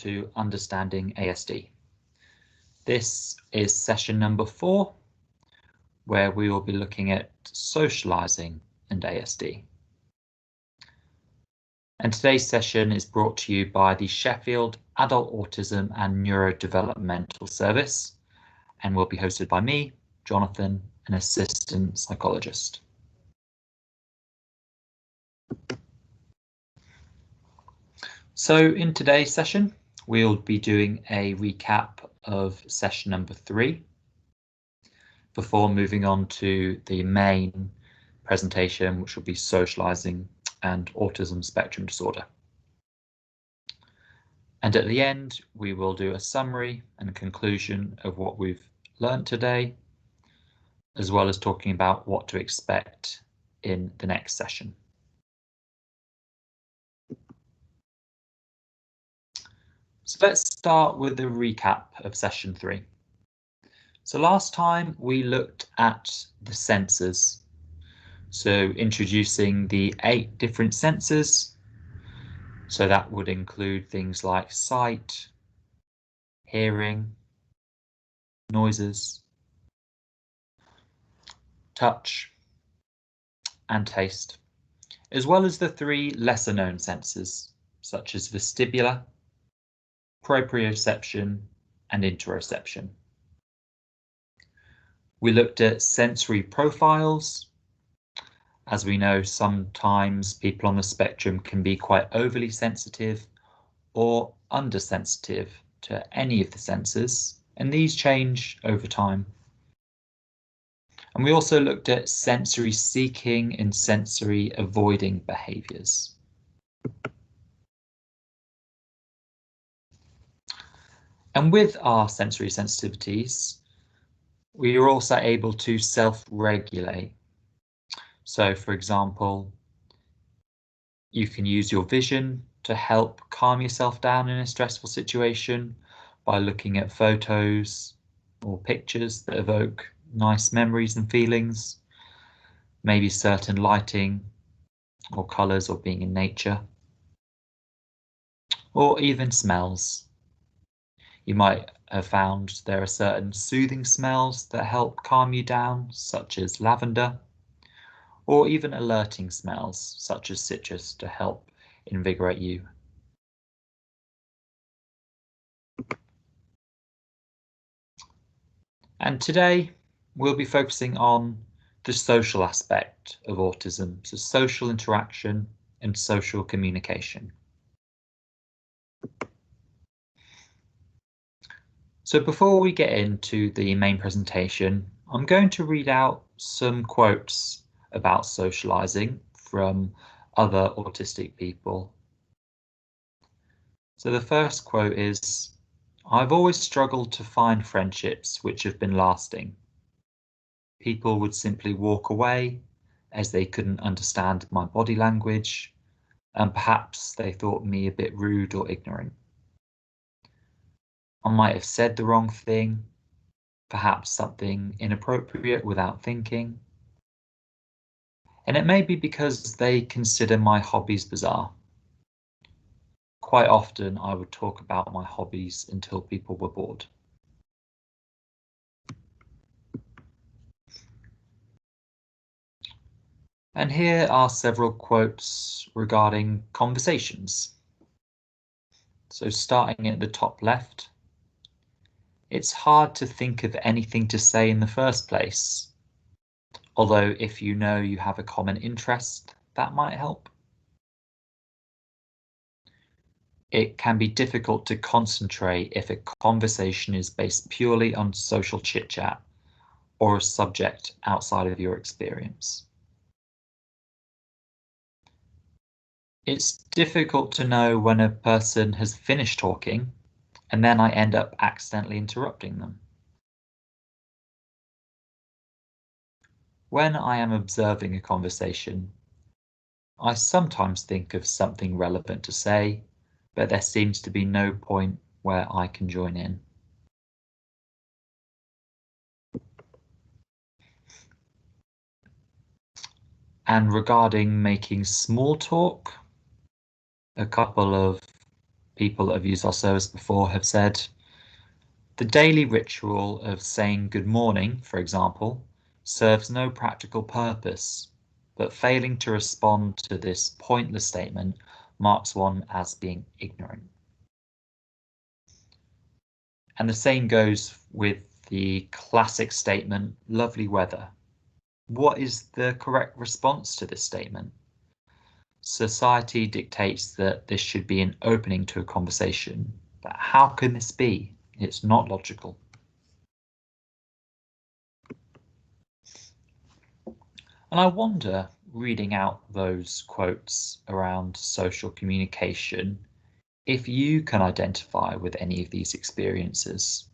to Understanding ASD. This is session number 4, where we will be looking at socializing and ASD. And today's session is brought to you by the Sheffield Adult Autism and Neurodevelopmental Service and will be hosted by me, Jonathan, an assistant psychologist. So in today's session, we'll be doing a recap of session number 3 before moving on to the main presentation, which will be socializing and autism spectrum disorder. And at the end, we will do a summary and a conclusion of what we've learned today, as well as talking about what to expect in the next session. So let's start with the recap of session 3. So last time we looked at the senses. So introducing the 8 different senses. So that would include things like sight, hearing, noises, touch, and taste, as well as the 3 lesser known senses, such as vestibular, proprioception, and interoception. We looked at sensory profiles. As we know, sometimes people on the spectrum can be quite overly sensitive or undersensitive to any of the senses, and these change over time. And we also looked at sensory seeking and sensory avoiding behaviours. And with our sensory sensitivities, we are also able to self-regulate. So, for example, you can use your vision to help calm yourself down in a stressful situation by looking at photos or pictures that evoke nice memories and feelings, maybe certain lighting or colours or being in nature, or even smells. You might have found there are certain soothing smells that help calm you down, such as lavender, or even alerting smells, such as citrus, to help invigorate you. And today we'll be focusing on the social aspect of autism, so social interaction and social communication. So before we get into the main presentation, I'm going to read out some quotes about socializing from other autistic people. So the first quote is, "I've always struggled to find friendships which have been lasting. People would simply walk away as they couldn't understand my body language, and perhaps they thought me a bit rude or ignorant. I might have said the wrong thing, perhaps something inappropriate without thinking. And it may be because they consider my hobbies bizarre. Quite often I would talk about my hobbies until people were bored." And here are several quotes regarding conversations. So starting at the top left, "It's hard to think of anything to say in the first place, although if you know you have a common interest, that might help. It can be difficult to concentrate if a conversation is based purely on social chit-chat or a subject outside of your experience. It's difficult to know when a person has finished talking and then I end up accidentally interrupting them. When I am observing a conversation, I sometimes think of something relevant to say, but there seems to be no point where I can join in." And regarding making small talk, a couple of people that have used our service before have said, the daily ritual of saying good morning, for example, serves no practical purpose, but failing to respond to this pointless statement marks one as being ignorant. And the same goes with the classic statement, lovely weather. What is the correct response to this statement? Society dictates that this should be an opening to a conversation, but how can this be? It's not logical. And I wonder, reading out those quotes around social communication, if you can identify with any of these experiences.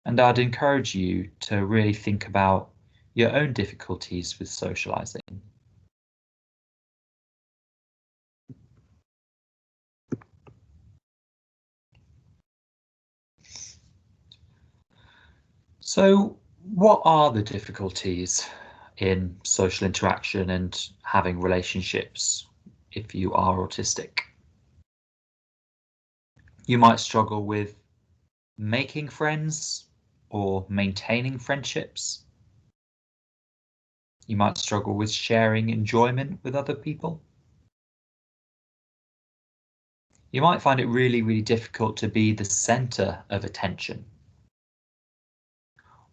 And I'd encourage you to really think about your own difficulties with socializing. So, what are the difficulties in social interaction and having relationships if you are autistic? You might struggle with making friends or maintaining friendships. You might struggle with sharing enjoyment with other people. You might find it really, really difficult to be the center of attention,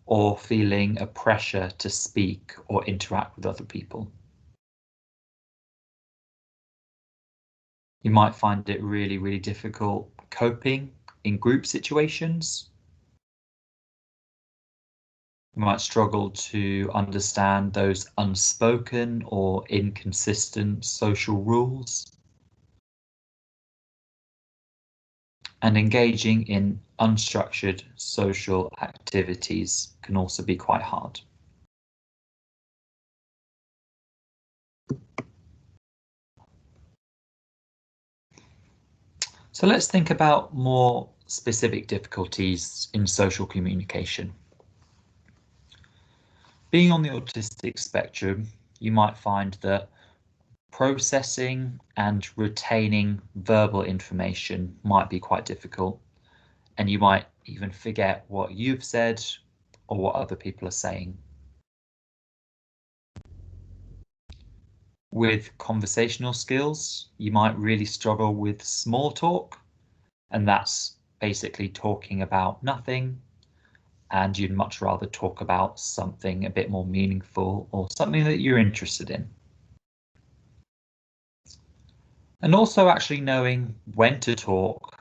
or feeling a pressure to speak or interact with other people. You might find it really, really difficult coping in group situations. You might struggle to understand those unspoken or inconsistent social rules. And engaging in unstructured social activities can also be quite hard. So let's think about more specific difficulties in social communication. Being on the autistic spectrum, you might find that processing and retaining verbal information might be quite difficult, and you might even forget what you've said or what other people are saying. With conversational skills, you might really struggle with small talk, and that's basically talking about nothing, and you'd much rather talk about something a bit more meaningful or something that you're interested in. And also actually knowing when to talk,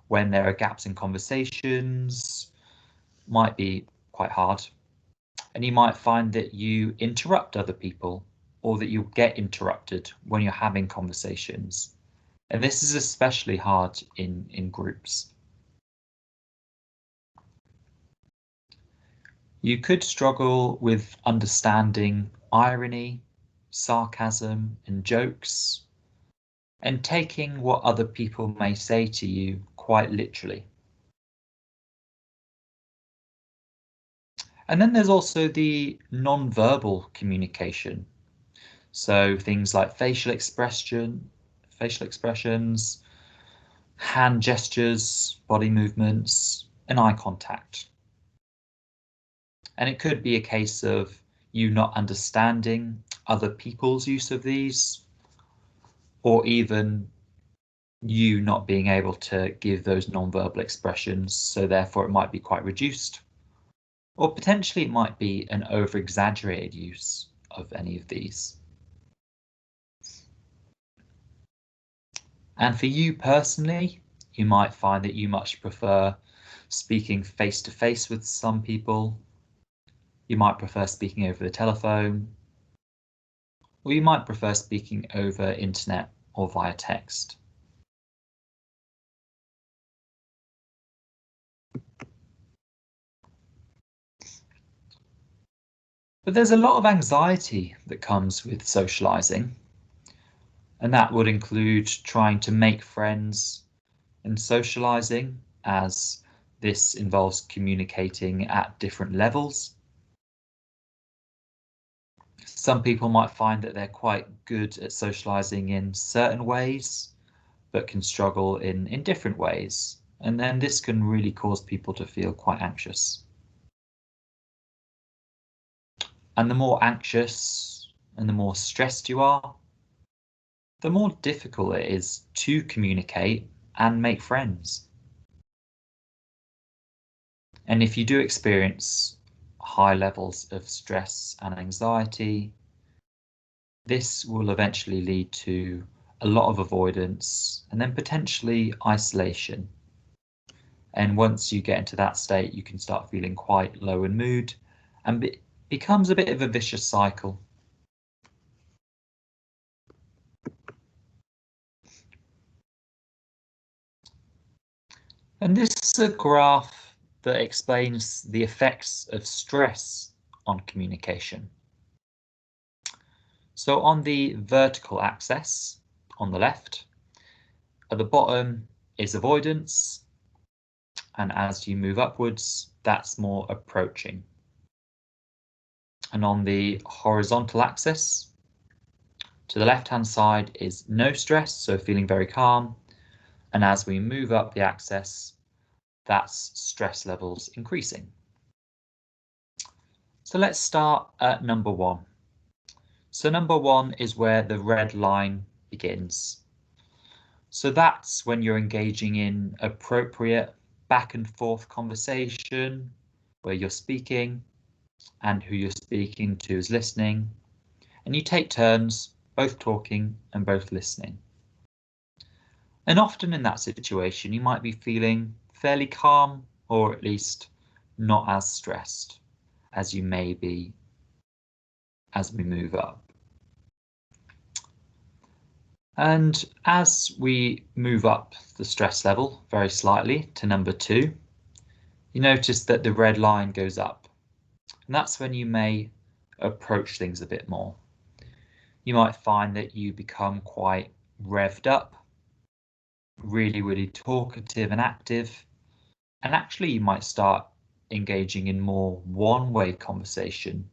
when there are gaps in conversations, might be quite hard. And you might find that you interrupt other people, or that you get interrupted when you're having conversations. And this is especially hard in groups. You could struggle with understanding irony, sarcasm, and jokes, and taking what other people may say to you quite literally. And then there's also the non-verbal communication. So things like facial expressions, hand gestures, body movements, and eye contact. And it could be a case of you not understanding other people's use of these, or even you not being able to give those non-verbal expressions, so therefore it might be quite reduced. Or potentially it might be an over-exaggerated use of any of these. And for you personally, you might find that you much prefer speaking face-to-face with some people. You might prefer speaking over the telephone, or you might prefer speaking over internet or via text. But there's a lot of anxiety that comes with socializing, and that would include trying to make friends and socializing, as this involves communicating at different levels. Some people might find that they're quite good at socializing in certain ways, but can struggle in different ways. And then this can really cause people to feel quite anxious. And the more anxious and the more stressed you are, the more difficult it is to communicate and make friends. And if you do experience high levels of stress and anxiety, this will eventually lead to a lot of avoidance and then potentially isolation. And once you get into that state, you can start feeling quite low in mood and it becomes a bit of a vicious cycle. And this is a graph that explains the effects of stress on communication. So on the vertical axis on the left, at the bottom is avoidance, and as you move upwards, that's more approaching. And on the horizontal axis, to the left-hand side is no stress, so feeling very calm, and as we move up the axis, that's stress levels increasing. So let's start at number 1. So number 1 is where the red line begins. So that's when you're engaging in appropriate back and forth conversation where you're speaking and who you're speaking to is listening, and you take turns both talking and both listening. And often in that situation, you might be feeling fairly calm, or at least not as stressed as you may be as we move up. And as we move up the stress level very slightly to number 2, you notice that the red line goes up. And that's when you may approach things a bit more. You might find that you become quite revved up, really talkative and active. And actually you might start engaging in more one-way conversation.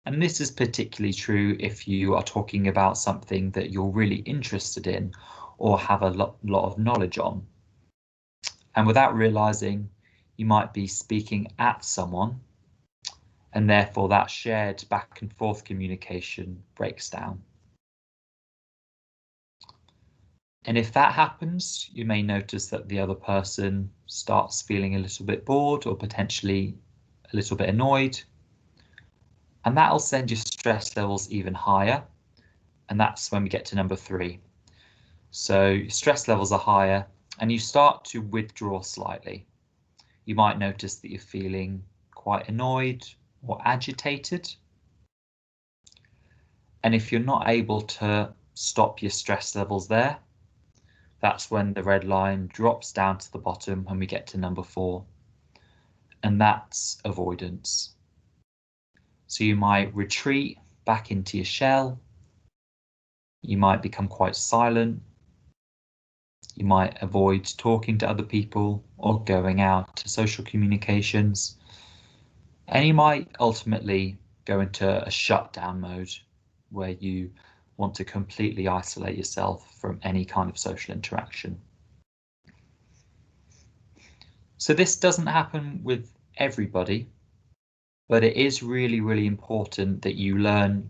And this is particularly true if you are talking about something that you're really interested in or have a lot of knowledge on. And without realizing, you might be speaking at someone, and therefore that shared back and forth communication breaks down. And if that happens, you may notice that the other person starts feeling a little bit bored or potentially a little bit annoyed. And that'll send your stress levels even higher. And that's when we get to number 3. So stress levels are higher and you start to withdraw slightly. You might notice that you're feeling quite annoyed or agitated. And if you're not able to stop your stress levels there, that's when the red line drops down to the bottom and we get to number 4. And that's avoidance. So you might retreat back into your shell. You might become quite silent. You might avoid talking to other people or going out to social communications. And you might ultimately go into a shutdown mode where you want to completely isolate yourself from any kind of social interaction. So this doesn't happen with everybody, but it is really important that you learn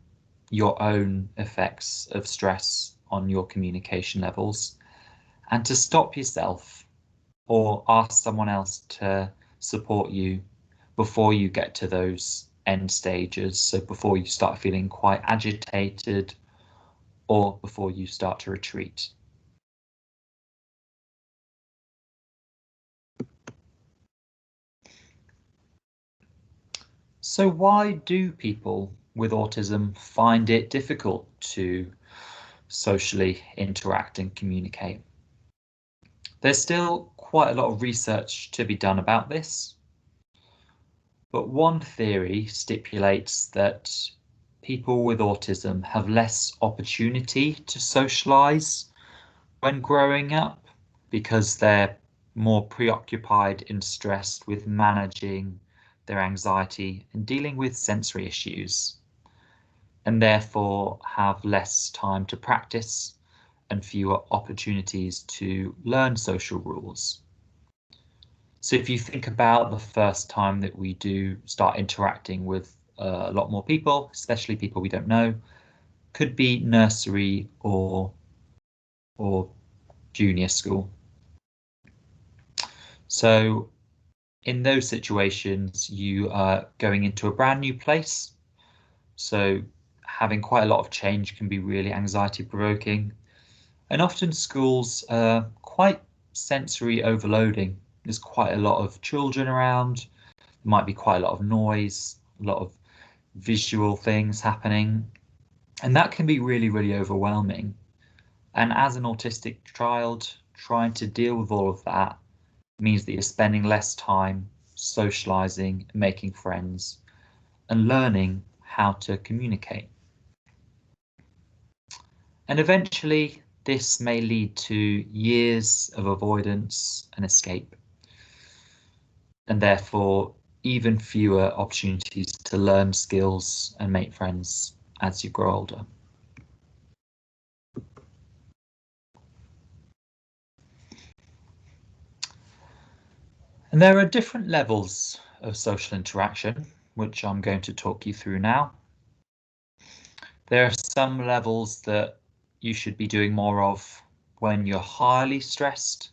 your own effects of stress on your communication levels and to stop yourself or ask someone else to support you before you get to those end stages. So before you start feeling quite agitated or before you start to retreat. So why do people with autism find it difficult to socially interact and communicate? There's still quite a lot of research to be done about this, but one theory stipulates that people with autism have less opportunity to socialize when growing up because they're more preoccupied and stressed with managing their anxiety and dealing with sensory issues, and therefore have less time to practice and fewer opportunities to learn social rules. So if you think about the first time that we do start interacting with a lot more people, especially people we don't know, could be nursery or junior school. So in those situations, you are going into a brand new place. So having quite a lot of change can be really anxiety provoking. And often schools are quite sensory overloading. There's quite a lot of children around. There might be quite a lot of noise, a lot of visual things happening. And that can be really, really overwhelming. And as an autistic child, trying to deal with all of that means that you're spending less time socializing, making friends, and learning how to communicate. And eventually, this may lead to years of avoidance and escape, and therefore even fewer opportunities to learn skills and make friends as you grow older. And there are different levels of social interaction, which I'm going to talk you through now. There are some levels that you should be doing more of when you're highly stressed.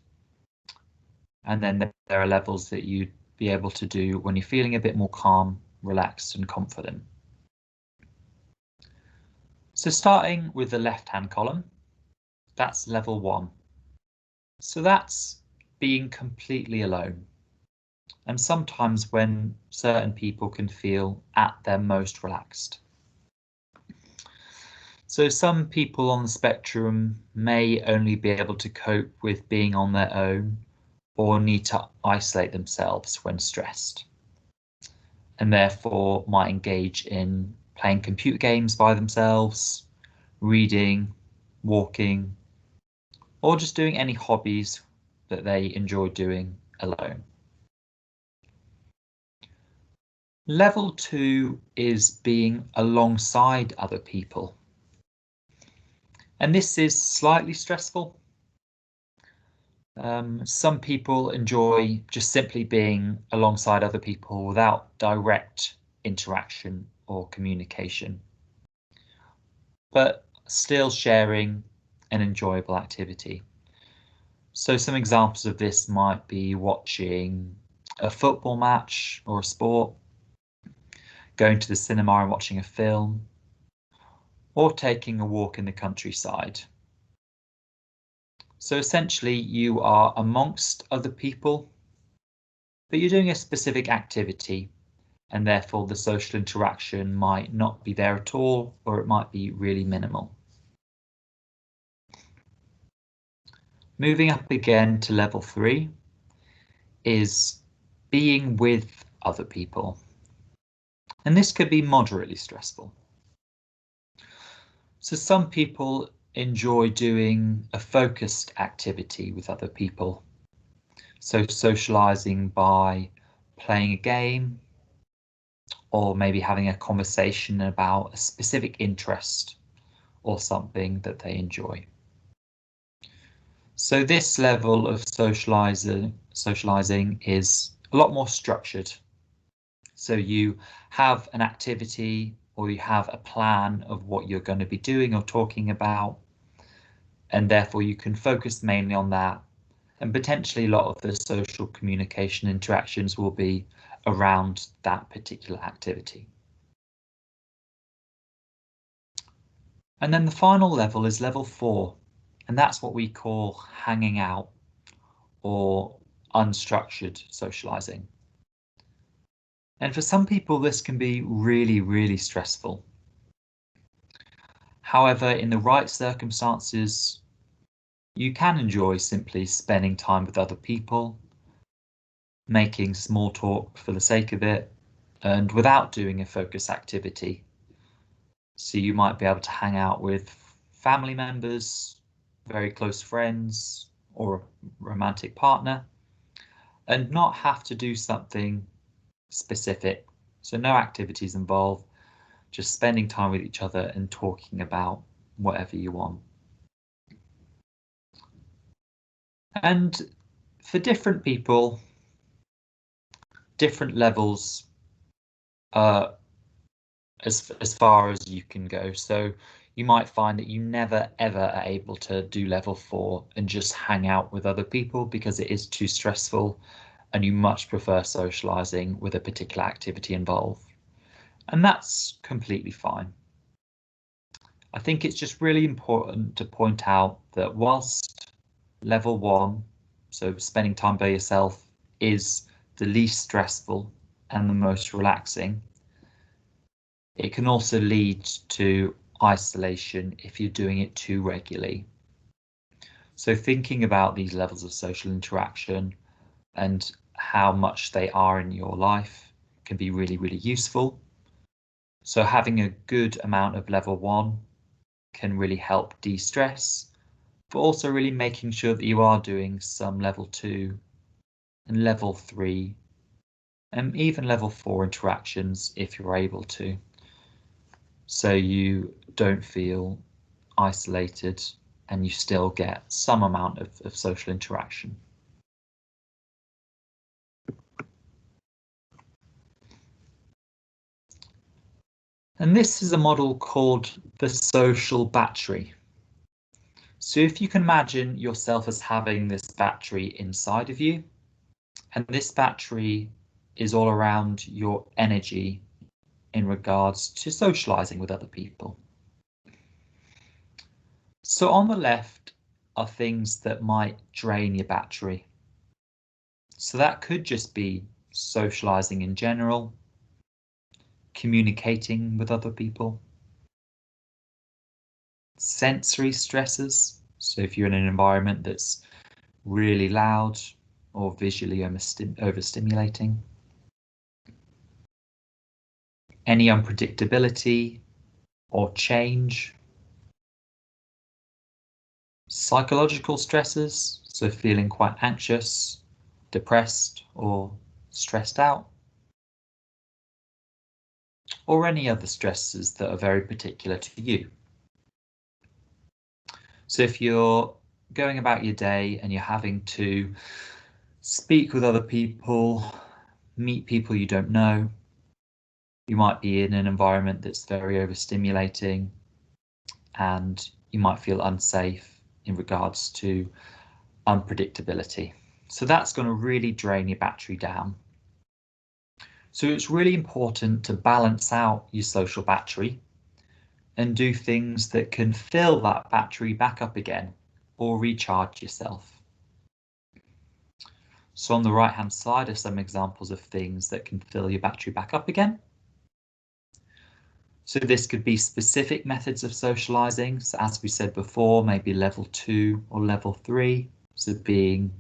And then there are levels that you'd be able to do when you're feeling a bit more calm, relaxed, and confident. So starting with the left-hand column, that's level 1. So that's being completely alone. And sometimes when certain people can feel at their most relaxed. So some people on the spectrum may only be able to cope with being on their own or need to isolate themselves when stressed, and therefore might engage in playing computer games by themselves, reading, walking, or just doing any hobbies that they enjoy doing alone. Level 2 is being alongside other people. And this is slightly stressful. Some people enjoy just simply being alongside other people without direct interaction or communication, but still sharing an enjoyable activity. So some examples of this might be watching a football match or a sport, going to the cinema and watching a film, or taking a walk in the countryside. So essentially you are amongst other people, but you're doing a specific activity, and therefore the social interaction might not be there at all, or it might be really minimal. Moving up again to level 3 is being with other people. And this could be moderately stressful. So some people enjoy doing a focused activity with other people. So socializing by playing a game, or maybe having a conversation about a specific interest or something that they enjoy. So this level of socializing is a lot more structured. So you have an activity or you have a plan of what you're going to be doing or talking about, and therefore you can focus mainly on that. And potentially a lot of the social communication interactions will be around that particular activity. And then the final level is level 4, and that's what we call hanging out or unstructured socializing. And for some people, this can be really, really stressful. However, in the right circumstances, you can enjoy simply spending time with other people, making small talk for the sake of it, and without doing a focus activity. So you might be able to hang out with family members, very close friends, or a romantic partner, and not have to do something specific. So no activities involved, just spending time with each other and talking about whatever you want. And for different people, different levels as far as you can go. So you might find that you never ever are able to do level 4 and just hang out with other people because it is too stressful and you much prefer socializing with a particular activity involved. And that's completely fine. I think it's just really important to point out that whilst level 1, so spending time by yourself, is the least stressful and the most relaxing, it can also lead to isolation if you're doing it too regularly. So thinking about these levels of social interaction and how much they are in your life can be really, really useful. So having a good amount of level 1 can really help de-stress, but also really making sure that you are doing some level 2 and level 3 and even level 4 interactions if you're able to, so you don't feel isolated and you still get some amount of social interaction. And this is a model called the social battery. So if you can imagine yourself as having this battery inside of you, and this battery is all around your energy in regards to socializing with other people. So on the left are things that might drain your battery. So that could just be socializing in general, communicating with other people, sensory stresses. So if you're in an environment that's really loud or visually overstimulating, any unpredictability or change, psychological stresses, so feeling quite anxious, depressed or stressed out, or any other stresses that are very particular to you. So if you're going about your day and you're having to speak with other people, meet people you don't know, you might be in an environment that's very overstimulating and you might feel unsafe in regards to unpredictability. So that's going to really drain your battery down. So it's really important to balance out your social battery and do things that can fill that battery back up again or recharge yourself. So on the right hand side are some examples of things that can fill your battery back up again. So this could be specific methods of socializing. So as we said before, maybe level 2 or level 3. So being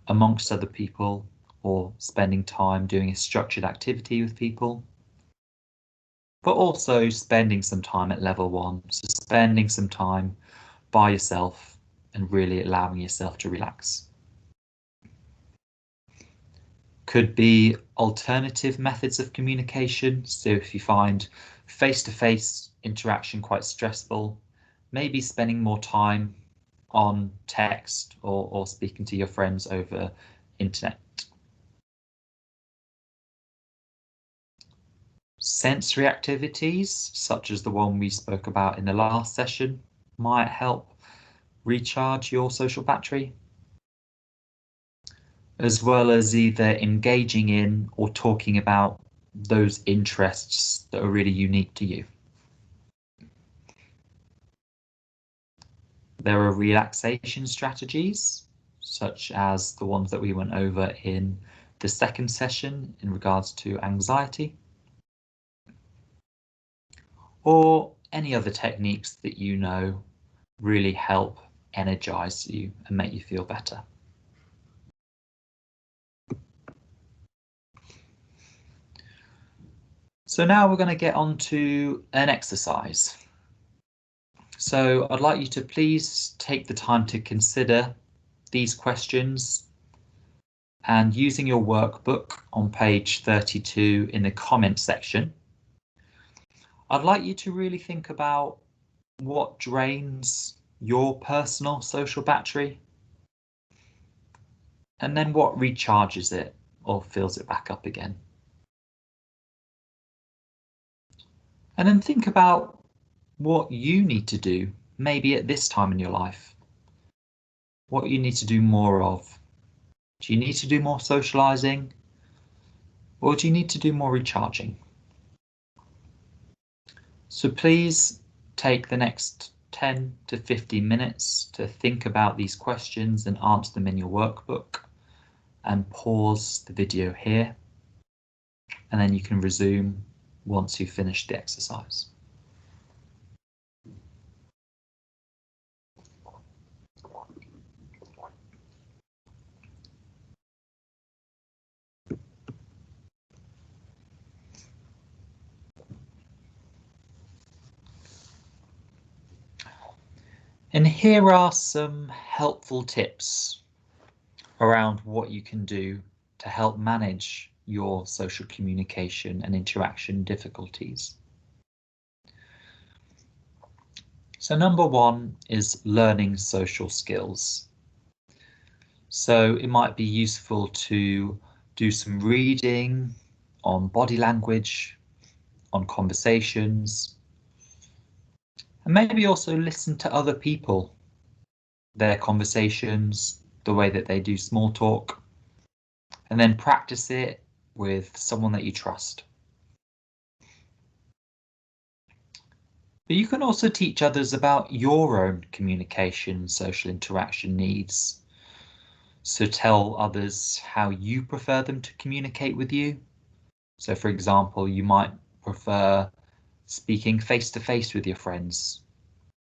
amongst other people or spending time doing a structured activity with people. But also spending some time at level 1. So spending some time by yourself and really allowing yourself to relax. Could be alternative methods of communication. So if you find face-to-face interaction quite stressful, maybe spending more time on text or speaking to your friends over internet. Sensory activities, such as the one we spoke about in the last session, might help recharge your social battery, as well as either engaging in or talking about those interests that are really unique to you. There are relaxation strategies, such as the ones that we went over in the second session in regards to anxiety, or any other techniques that you know really help energize you and make you feel better. So now we're going to get on to an exercise. So I'd like you to please take the time to consider these questions, and using your workbook on page 32 in the comment section, I'd like you to really think about what drains your personal social battery and then what recharges it or fills it back up again. And then think about what you need to do, maybe at this time in your life, what you need to do more of. Do you need to do more socializing, or do you need to do more recharging? So please take the next 10 to 15 minutes to think about these questions and answer them in your workbook, and pause the video here, and then you can resume once you've finished the exercise. And here are some helpful tips around what you can do to help manage your social communication and interaction difficulties. So number one is learning social skills. So it might be useful to do some reading on body language, on conversations, and maybe also listen to other people, their conversations, the way that they do small talk, and then practice it with someone that you trust. But you can also teach others about your own communication, social interaction needs. So tell others how you prefer them to communicate with you. So for example, you might prefer speaking face to face with your friends,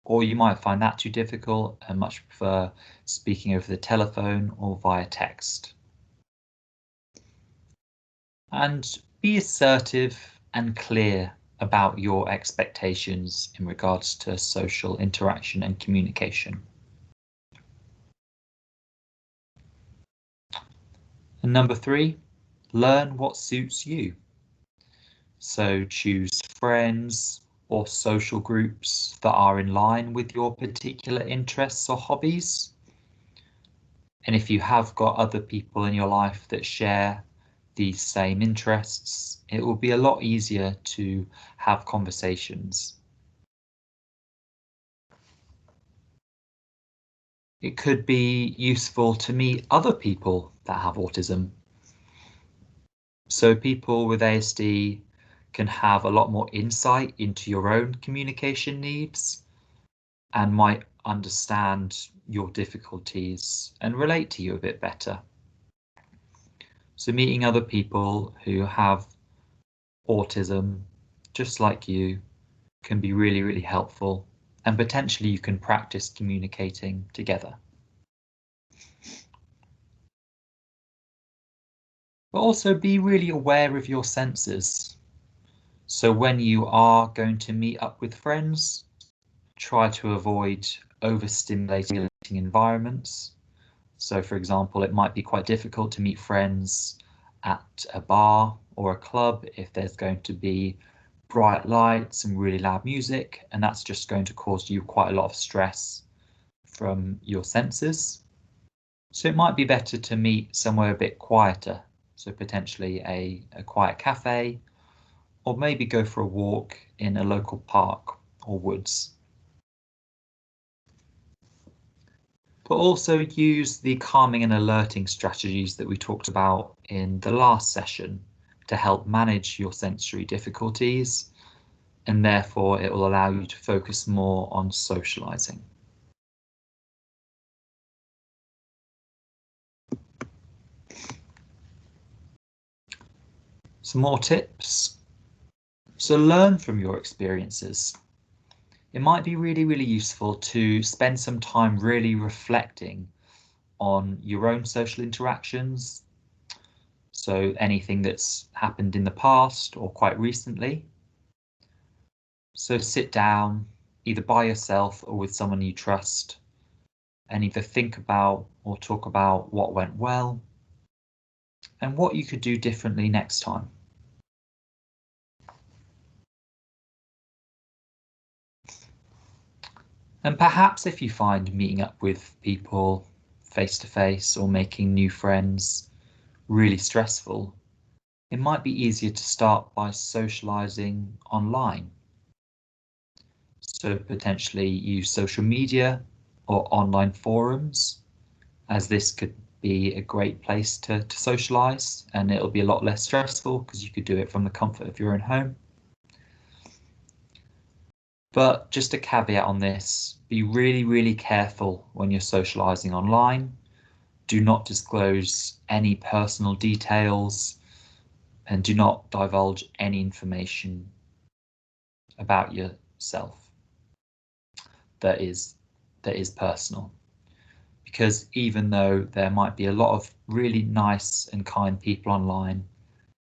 or you might find that too difficult and much prefer speaking over the telephone or via text. And be assertive and clear about your expectations in regards to social interaction and communication. And number three, learn what suits you. So choose friends or social groups that are in line with your particular interests or hobbies. And if you have got other people in your life that share these same interests, it will be a lot easier to have conversations. It could be useful to meet other people that have autism. So people with ASD can have a lot more insight into your own communication needs and might understand your difficulties and relate to you a bit better. So meeting other people who have autism just like you can be really, really helpful, and potentially you can practice communicating together. But also be really aware of your senses. So when you are going to meet up with friends, try to avoid overstimulating environments. So for example, it might be quite difficult to meet friends at a bar or a club if there's going to be bright lights and really loud music, and that's just going to cause you quite a lot of stress from your senses. So it might be better to meet somewhere a bit quieter, so potentially a quiet cafe, or maybe go for a walk in a local park or woods. But also use the calming and alerting strategies that we talked about in the last session to help manage your sensory difficulties, and therefore it will allow you to focus more on socializing. Some more tips. So learn from your experiences. It might be really, really useful to spend some time really reflecting on your own social interactions. So anything that's happened in the past or quite recently. So sit down, either by yourself or with someone you trust, and either think about or talk about what went well and what you could do differently next time. And perhaps if you find meeting up with people face-to-face or making new friends really stressful, it might be easier to start by socializing online. So potentially use social media or online forums, as this could be a great place to socialize, and it'll be a lot less stressful because you could do it from the comfort of your own home. But just a caveat on this, be really, really careful when you're socializing online. Do not disclose any personal details and do not divulge any information about yourself that is personal. Because even though there might be a lot of really nice and kind people online,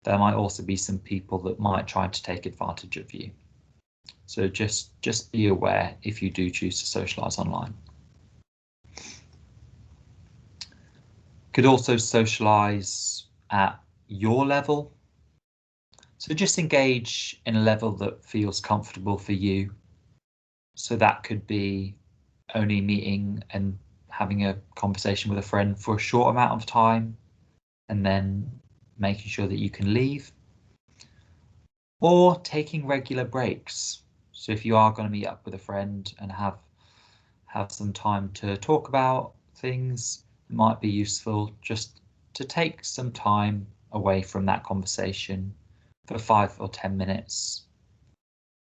there might also be some people that might try to take advantage of you. So just be aware if you do choose to socialize online. Could also socialize at your level. So just engage in a level that feels comfortable for you. So that could be only meeting and having a conversation with a friend for a short amount of time and then making sure that you can leave, or taking regular breaks. So if you are going to meet up with a friend and have some time to talk about things, it might be useful just to take some time away from that conversation for 5 or 10 minutes,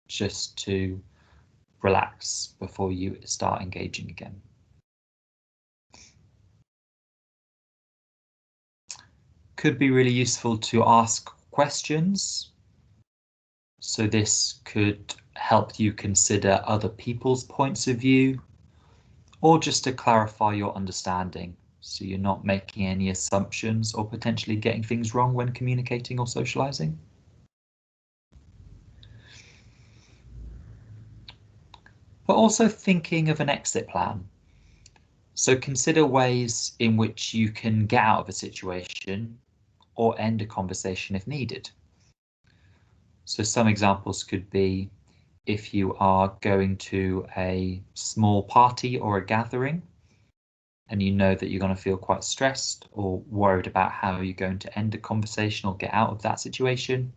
just to relax before you start engaging again. Could be really useful to ask questions. So this could help you consider other people's points of view, or just to clarify your understanding, so you're not making any assumptions or potentially getting things wrong when communicating or socializing. But also thinking of an exit plan. So consider ways in which you can get out of a situation or end a conversation if needed. So some examples could be if you are going to a small party or a gathering and you know that you're going to feel quite stressed or worried about how you're going to end a conversation or get out of that situation,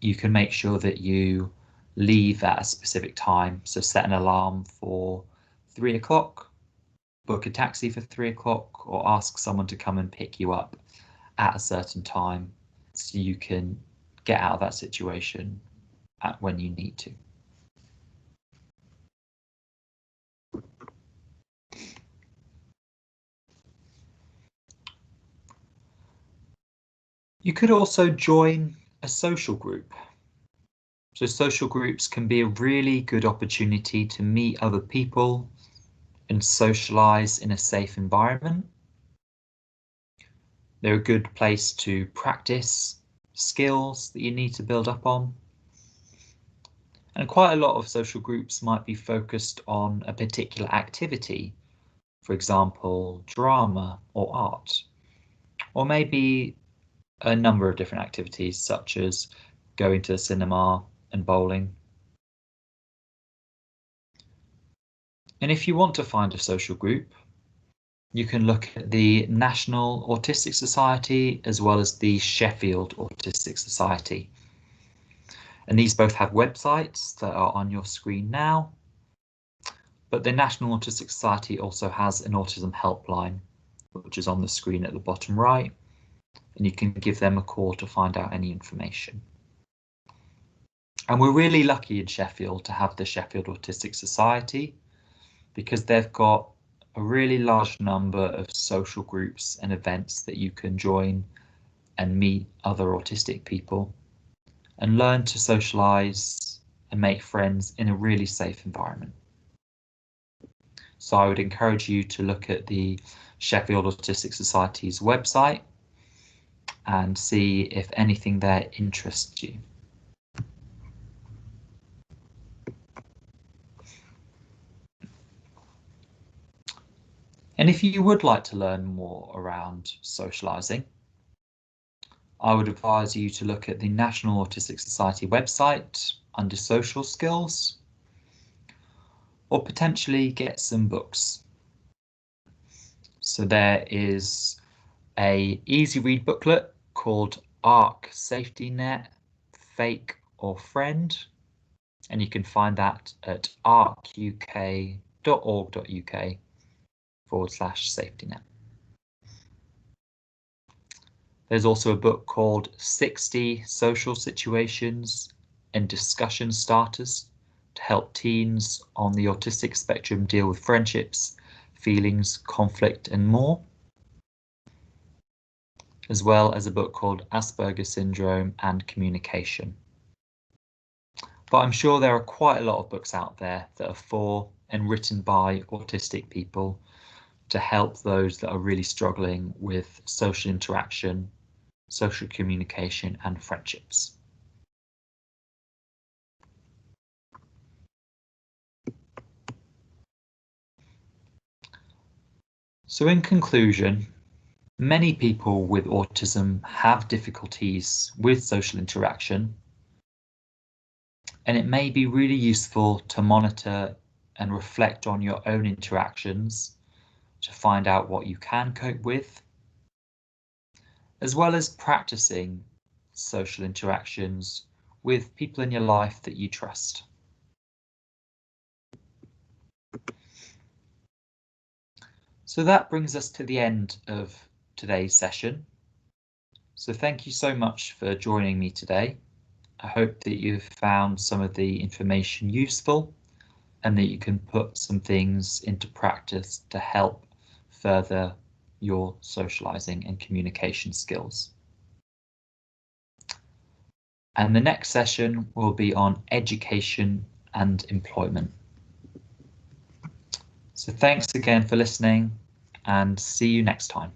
you can make sure that you leave at a specific time. So set an alarm for 3 o'clock, book a taxi for 3 o'clock, or ask someone to come and pick you up at a certain time so you can get out of that situation when you need to. You could also join a social group. So social groups can be a really good opportunity to meet other people and socialize in a safe environment. They're a good place to practice skills that you need to build up on. And quite a lot of social groups might be focused on a particular activity, for example, drama or art, or maybe a number of different activities such as going to the cinema and bowling. And if you want to find a social group, you can look at the National Autistic Society as well as the Sheffield Autistic Society. And these both have websites that are on your screen now. But the National Autistic Society also has an autism helpline, which is on the screen at the bottom right, and you can give them a call to find out any information. And we're really lucky in Sheffield to have the Sheffield Autistic Society, because they've got a really large number of social groups and events that you can join and meet other autistic people and learn to socialize and make friends in a really safe environment. So I would encourage you to look at the Sheffield Autistic Society's website and see if anything there interests you. And if you would like to learn more around socializing, I would advise you to look at the National Autistic Society website under social skills, or potentially get some books. So there is a easy read booklet called ARC Safety Net, Fake or Friend, and you can find that at arcuk.org.uk/safety net. There's also a book called 60 Social Situations and Discussion Starters to help teens on the autistic spectrum deal with friendships, feelings, conflict, and more, as well as a book called Asperger's Syndrome and Communication. But I'm sure there are quite a lot of books out there that are for and written by autistic people to help those that are really struggling with social interaction, social communication, and friendships. So in conclusion, many people with autism have difficulties with social interaction, and it may be really useful to monitor and reflect on your own interactions to find out what you can cope with, as well as practicing social interactions with people in your life that you trust. So that brings us to the end of today's session. So thank you so much for joining me today. I hope that you've found some of the information useful and that you can put some things into practice to help further your socializing and communication skills. And the next session will be on education and employment. So thanks again for listening, and see you next time.